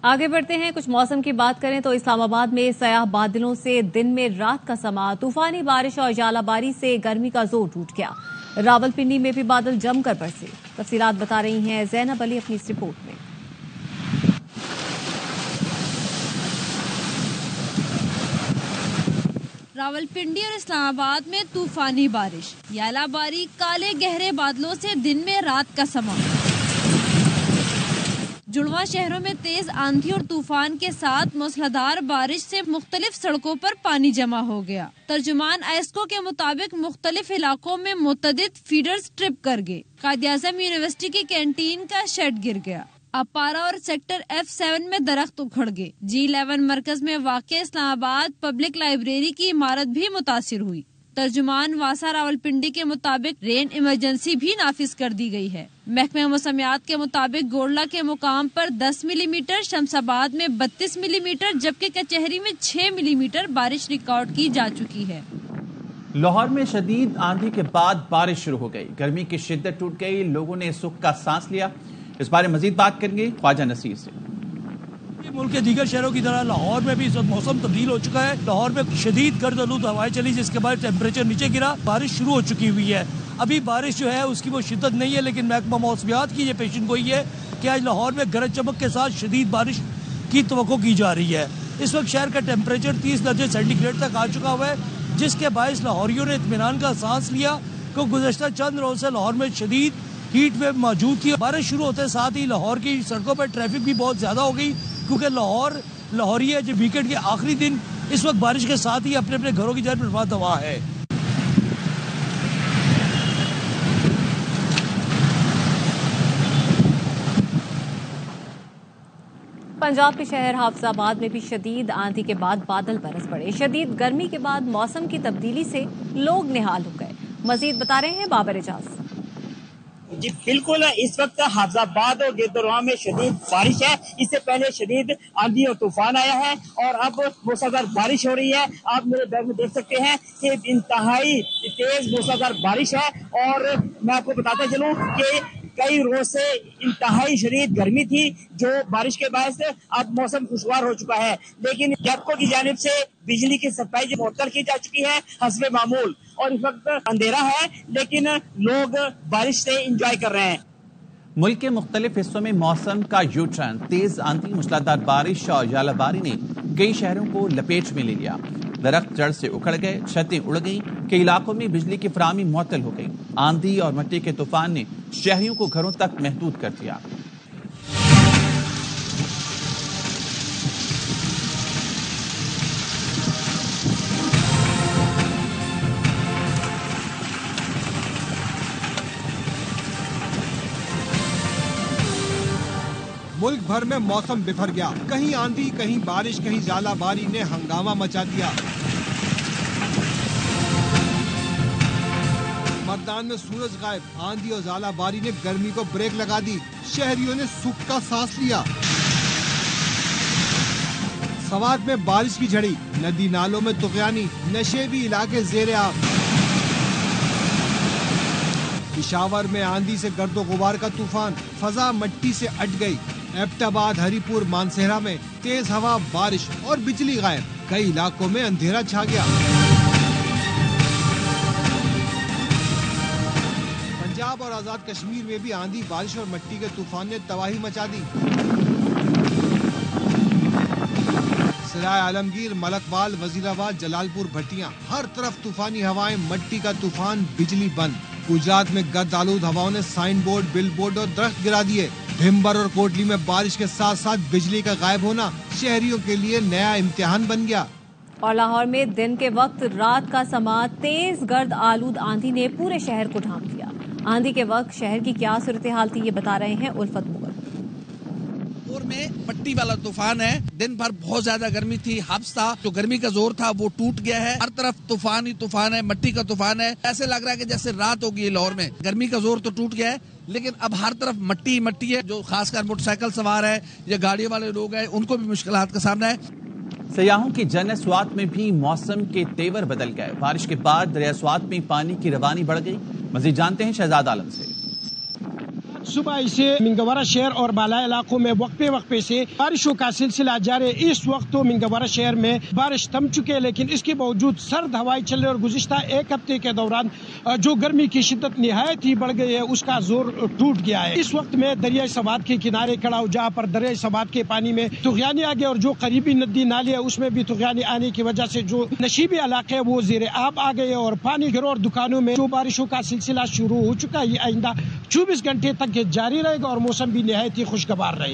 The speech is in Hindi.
आगे बढ़ते हैं। कुछ मौसम की बात करें तो इस्लामाबाद में सयाह बादलों से दिन में रात का समा, तूफानी बारिश और जालाबारी से गर्मी का जोर टूट गया। रावलपिंडी में भी बादल जमकर बरसे। तफसीलात बता रही हैं जैनब अली अपनी इस रिपोर्ट में। रावलपिंडी और इस्लामाबाद में तूफानी बारिश, जालाबारी, काले गहरे बादलों से दिन में रात का समा। जुड़वा शहरों में तेज आंधी और तूफान के साथ मूसलाधार बारिश से मुख्तलिफ सड़कों पर पानी जमा हो गया। तर्जुमान आइस्को के मुताबिक मुख्तलिफ इलाकों में मुतअद्दिद फीडर्स ट्रिप कर गए। कायद-ए-आज़म यूनिवर्सिटी की कैंटीन का शेड गिर गया। अपारा और सेक्टर F7 में दरख्त उखड़ गए। G11 मरकज में वाक़ इस्लामाबाद पब्लिक लाइब्रेरी की इमारत भी मुतासिर हुई। तर्जुमान वासा रावलपिंडी के मुताबिक रेन इमरजेंसी भी नाफिज कर दी गई है। महकमा मौसमियात के मुताबिक गोरला के मुकाम पर 10 मिलीमीटर, शमशाबाद में 32 मिलीमीटर जबकि कचहरी में 6 मिलीमीटर बारिश रिकॉर्ड की जा चुकी है। लाहौर में शदीद आंधी के बाद बारिश शुरू हो गई। गर्मी की शिद्दत टूट गई। लोगों ने सुख का सांस लिया। इस बारे में मजीद बात करेंगे ख्वाजा नसीर से। मुल्क के दीगर शहरों की तरह लाहौर में भी इस वक्त मौसम तब्दील हो चुका है। लाहौर में शदीद गर्द आलूद हवाएं चली, जिसके बाद टेम्परेचर नीचे गिरा। बारिश शुरू हो चुकी हुई है। अभी बारिश जो है उसकी वो शिद्दत नहीं है, लेकिन महकमा मौसमियात की ये पेशन गोई है कि आज लाहौर में गरज चमक के साथ शदीद बारिश की तवक्को की जा रही है। इस वक्त शहर का टेम्परेचर 30 दर्जे सेंटीग्रेड तक आ चुका हुआ है, जिसके बायस लाहौरियों ने इत्मीनान का सांस लिया कि गुज़श्ता चंद रोज से लाहौर में शदीद हीट वेव मौजूद थी। बारिश शुरू होते साथ ही लाहौर की सड़कों पर ट्रैफिक भी बहुत ज्यादा हो गई, क्योंकि लाहौरी है जो वीकेंड के आखिरी दिन इस वक्त बारिश के साथ ही अपने अपने घरों की जान बर्बाद हुआ है। पंजाब के शहर हाफिजाबाद में भी शदीद आंधी के बाद बादल बरस पड़े। शदीद गर्मी के बाद मौसम की तब्दीली से लोग निहाल हो गए। मजीद बता रहे हैं बाबर एजाज। जी बिल्कुल, इस वक्त हाफिजाबाद और गिरदुरवा में शदीद बारिश है। इससे पहले शदीद आंधी और तूफान आया है और अब मूसलाधार बारिश हो रही है। आप मेरे बैग में देख सकते हैं कि इंतहाई तेज मूसलाधार बारिश है। और मैं आपको बताता चलूं कि कई रोज से इंतहाई शदीद गर्मी थी, जो बारिश के बाद अब मौसम खुशगवार हो चुका है। लेकिन जैपको की जानिब से बिजली की सप्लाई मुअत्तल की जा चुकी है हस्बे मामूल, और इस वक्त अंधेरा है, लेकिन लोग बारिश से इंजॉय कर रहे हैं। मुल्क के मुख्तलिफ हिस्सों में मौसम का यू टर्न, तेज आंधी, मूसलाधार बारिश और जालाबारी ने कई शहरों को लपेट में ले लिया। दरख्त जड़ से उखड़ गए, छतें उड़ गईं, कई इलाकों में बिजली की फराहमी मुअत्तल हो गई। आंधी और मिट्टी के तूफान ने शहरियों को घरों तक महदूद कर दिया। मुल्क भर में मौसम बिफर गया। कहीं आंधी, कहीं बारिश, कहीं जालाबारी ने हंगामा मचा दिया। मर्दान में सूरज गायब, आंधी और जालाबारी ने गर्मी को ब्रेक लगा दी। शहरियों ने सुख का सांस लिया। सवात में बारिश की झड़ी, नदी नालों में तुगयानी, नशेबी इलाके जेरे आब। पिशावर में आंधी से गर्दो गुबार का तूफान, फजा मट्टी से अट गई। एबटाबाद, हरीपुर, मानसेरा में तेज हवा, बारिश और बिजली गायब। कई इलाकों में अंधेरा छा गया। पंजाब और आजाद कश्मीर में भी आंधी, बारिश और मिट्टी के तूफान ने तबाही मचा दी। सराय आलमगीर, मलकवाल, वजीराबाद, जलालपुर, भटियां, हर तरफ तूफानी हवाएं, मिट्टी का तूफान, बिजली बंद। गुजरात में गर्द आलूद हवाओं ने साइन बोर्ड, बिल बोर्ड और दरख्त गिरा दिए। भिम्बर और कोटली में बारिश के साथ साथ बिजली का गायब होना शहरियों के लिए नया इम्तिहान बन गया। और लाहौर में दिन के वक्त रात का समा, तेज गर्द आलूद आंधी ने पूरे शहर को ढांप दिया। आंधी के वक्त शहर की क्या सूरत हाल थी, ये बता रहे हैं उल्फत मुगल। में मट्टी वाला तूफान है। दिन भर बहुत ज्यादा गर्मी थी, हब्स था, जो गर्मी का जोर था वो टूट गया है। हर तरफ तूफान ही तूफान है, मट्टी का तूफान है। ऐसे लग रहा है कि जैसे रात होगी लाहौर में। गर्मी का जोर तो टूट गया है, लेकिन अब हर तरफ मट्टी मट्टी है। जो खासकर मोटरसाइकिल सवार है या गाड़ी वाले लोग हैं, उनको भी मुश्किलात का सामना है। सयाहों की जन्नत स्वात में भी मौसम के तेवर बदल गए। बारिश के बाद दरिया स्वात में पानी की रवानी बढ़ गई। मजीद जानते हैं शहजाद आलम से। सुबह से मिंगवारा शहर और बाला इलाकों में वक्फे से बारिशों का सिलसिला जारी। इस वक्त तो मिंगवारा शहर में बारिश थम चुके हैं, लेकिन इसके बावजूद सर्द हवाएं चल रही और गुज़िश्ता एक हफ्ते के दौरान जो गर्मी की शिद्दत निहायत ही बढ़ गई है, उसका जोर टूट गया है। इस वक्त में दरिया सवात के किनारे खड़ा हूं, जहाँ पर दरिया सवात के पानी में तुगयानी आ गया और जो करीबी नदी नाली है उसमें भी तुगयानी आने की वजह से जो नशीबी इलाके है वो ज़ेरे आब आ गए और पानी गिरो और दुकानों में जो बारिशों का सिलसिला शुरू हो चुका है, ये आइंदा 24 घंटे तक जारी रहेगा और मौसम भी निहायत ही खुशगवार रहेगा।